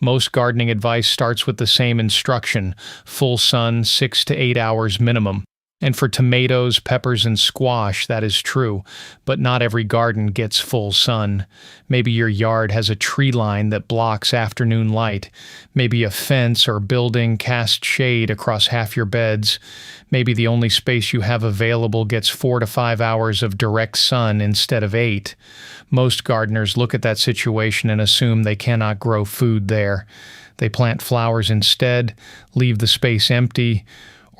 Most gardening advice starts with the same instruction: full sun, 6 to 8 hours minimum. And for tomatoes, peppers, and squash, that is true, but not every garden gets full sun. Maybe your yard has a tree line that blocks afternoon light. Maybe a fence or building casts shade across half your beds. Maybe the only space you have available gets 4 to 5 hours of direct sun instead of 8. Most gardeners look at that situation and assume they cannot grow food there. They plant flowers instead, leave the space empty,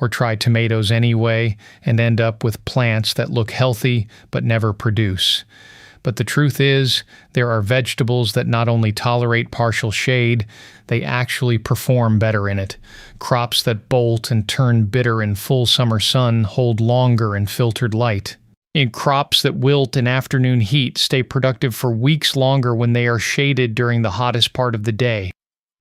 or try tomatoes anyway, and end up with plants that look healthy but never produce. But the truth is, there are vegetables that not only tolerate partial shade, they actually perform better in it. Crops that bolt and turn bitter in full summer sun hold longer in filtered light. And crops that wilt in afternoon heat stay productive for weeks longer when they are shaded during the hottest part of the day.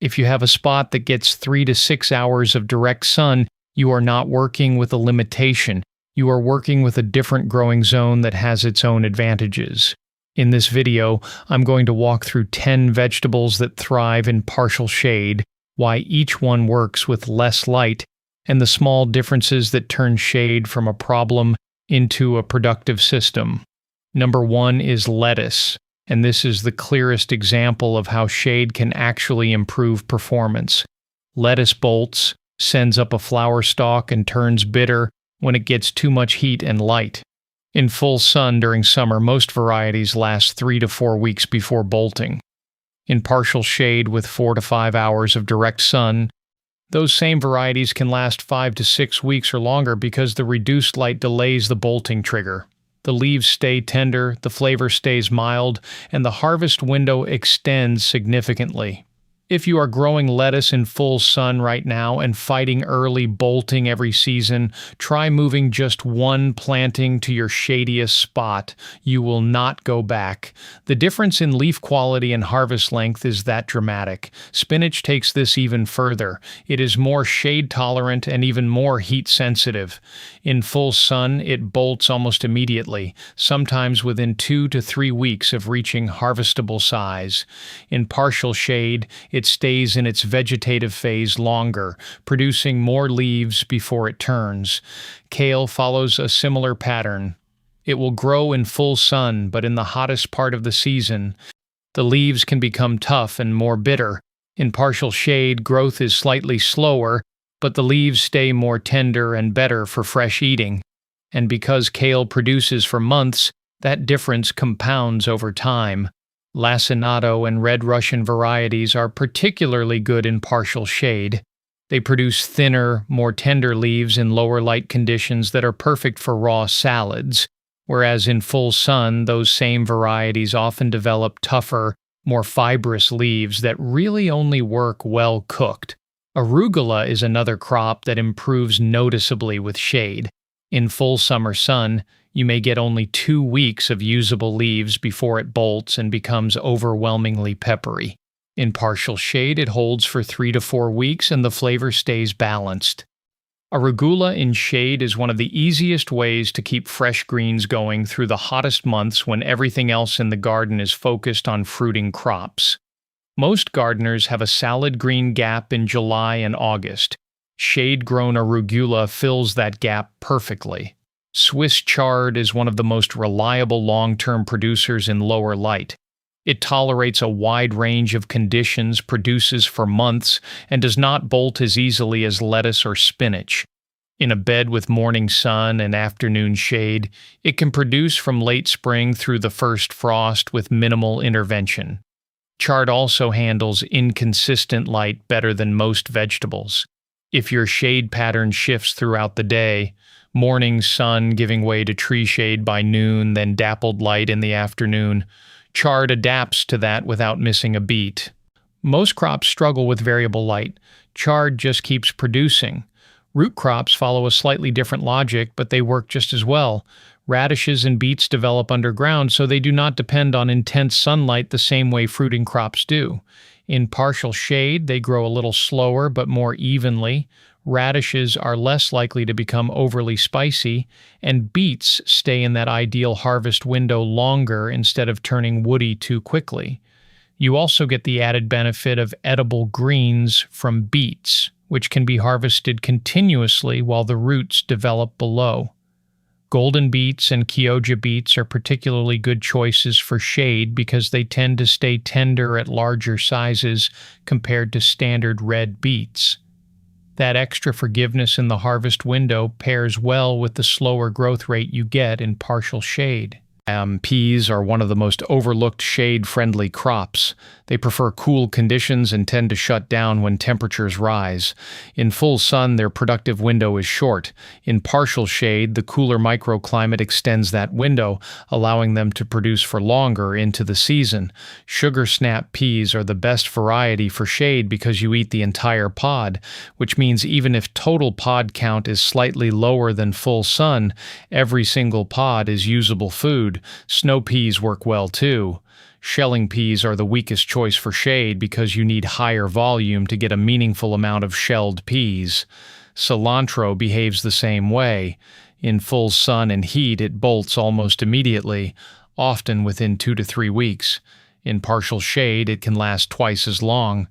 If you have a spot that gets 3 to 6 hours of direct sun, you are not working with a limitation. You are working with a different growing zone that has its own advantages. In this video, I'm going to walk through 10 vegetables that thrive in partial shade, why each one works with less light, and the small differences that turn shade from a problem into a productive system. Number 1 is lettuce, and this is the clearest example of how shade can actually improve performance. Lettuce bolts, sends up a flower stalk, and turns bitter when it gets too much heat and light. In full sun during summer, most varieties last 3 to 4 weeks before bolting. In partial shade with 4 to 5 hours of direct sun, those same varieties can last 5 to 6 weeks or longer because the reduced light delays the bolting trigger. The leaves stay tender, the flavor stays mild, and the harvest window extends significantly. If you are growing lettuce in full sun right now and fighting early bolting every season, try moving just one planting to your shadiest spot. You will not go back. The difference in leaf quality and harvest length is that dramatic. Spinach takes this even further. It is more shade tolerant and even more heat sensitive. In full sun, it bolts almost immediately, sometimes within 2 to 3 weeks of reaching harvestable size. In partial shade, it stays in its vegetative phase longer, producing more leaves before it turns. Kale follows a similar pattern. It will grow in full sun, but in the hottest part of the season, the leaves can become tough and more bitter. In partial shade, growth is slightly slower, but the leaves stay more tender and better for fresh eating. And because kale produces for months, that difference compounds over time. Lacinato and Red Russian varieties are particularly good in partial shade. They produce thinner, more tender leaves in lower light conditions that are perfect for raw salads, whereas in full sun, those same varieties often develop tougher, more fibrous leaves that really only work well cooked. Arugula is another crop that improves noticeably with shade. In full summer sun, you may get only 2 weeks of usable leaves before it bolts and becomes overwhelmingly peppery. In partial shade, it holds for 3 to 4 weeks and the flavor stays balanced. Arugula in shade is one of the easiest ways to keep fresh greens going through the hottest months when everything else in the garden is focused on fruiting crops. Most gardeners have a salad green gap in July and August. Shade-grown arugula fills that gap perfectly. Swiss chard is one of the most reliable long-term producers in lower light. It tolerates a wide range of conditions, produces for months, and does not bolt as easily as lettuce or spinach. In a bed with morning sun and afternoon shade, it can produce from late spring through the first frost with minimal intervention. Chard also handles inconsistent light better than most vegetables. If your shade pattern shifts throughout the day, morning sun giving way to tree shade by noon, then dappled light in the afternoon, chard adapts to that without missing a beat. Most crops struggle with variable light. Chard just keeps producing. Root crops follow a slightly different logic, but they work just as well. Radishes and beets develop underground, so they do not depend on intense sunlight the same way fruiting crops do. In partial shade, they grow a little slower but more evenly. Radishes are less likely to become overly spicy, and beets stay in that ideal harvest window longer instead of turning woody too quickly. You also get the added benefit of edible greens from beets, which can be harvested continuously while the roots develop below. Golden beets and Kyoja beets are particularly good choices for shade because they tend to stay tender at larger sizes compared to standard red beets. That extra forgiveness in the harvest window pairs well with the slower growth rate you get in partial shade. Peas are one of the most overlooked shade-friendly crops. They prefer cool conditions and tend to shut down when temperatures rise. In full sun, their productive window is short. In partial shade, the cooler microclimate extends that window, allowing them to produce for longer into the season. Sugar snap peas are the best variety for shade because you eat the entire pod, which means even if total pod count is slightly lower than full sun, every single pod is usable food. Snow peas work well too. Shelling peas are the weakest choice for shade because you need higher volume to get a meaningful amount of shelled peas. Cilantro behaves the same way. In full sun and heat, it bolts almost immediately, often within 2 to 3 weeks. In partial shade, it can last twice as long,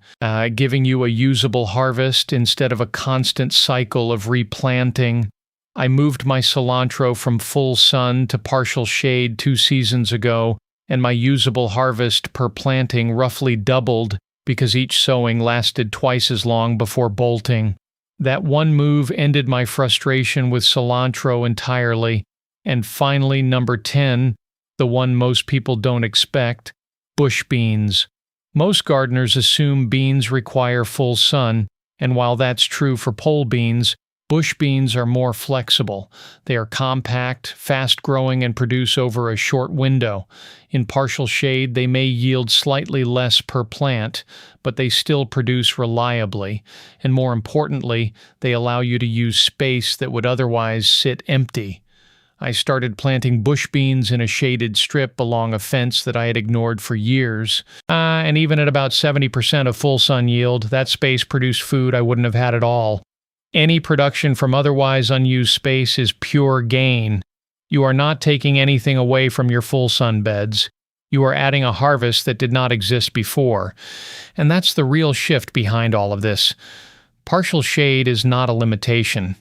giving you a usable harvest instead of a constant cycle of replanting. I moved my cilantro from full sun to partial shade 2 seasons ago, and my usable harvest per planting roughly doubled because each sowing lasted twice as long before bolting. That one move ended my frustration with cilantro entirely. And finally, number 10, the one most people don't expect, bush beans. Most gardeners assume beans require full sun, and while that's true for pole beans, bush beans are more flexible. They are compact, fast-growing, and produce over a short window. In partial shade, they may yield slightly less per plant, but they still produce reliably. And more importantly, they allow you to use space that would otherwise sit empty. I started planting bush beans in a shaded strip along a fence that I had ignored for years. And even at about 70% of full sun yield, that space produced food I wouldn't have had at all. Any production from otherwise unused space is pure gain. You are not taking anything away from your full sun beds. You are adding a harvest that did not exist before. And that's the real shift behind all of this. Partial shade is not a limitation.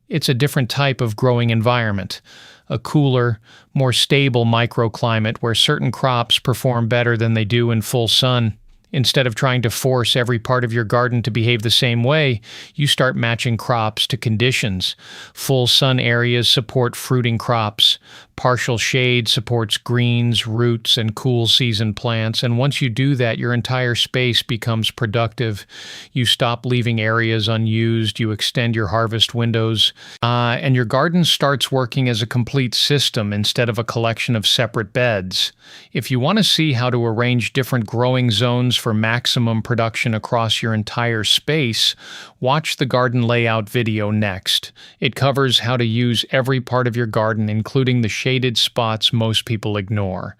It's a different type of growing environment. A cooler, more stable microclimate where certain crops perform better than they do in full sun. Instead of trying to force every part of your garden to behave the same way, you start matching crops to conditions. Full sun areas support fruiting crops. Partial shade supports greens, roots, and cool season plants. And once you do that, your entire space becomes productive. You stop leaving areas unused. You extend your harvest windows. And your garden starts working as a complete system instead of a collection of separate beds. If you want to see how to arrange different growing zones for maximum production across your entire space, watch the garden layout video next. It covers how to use every part of your garden, including the shaded spots most people ignore.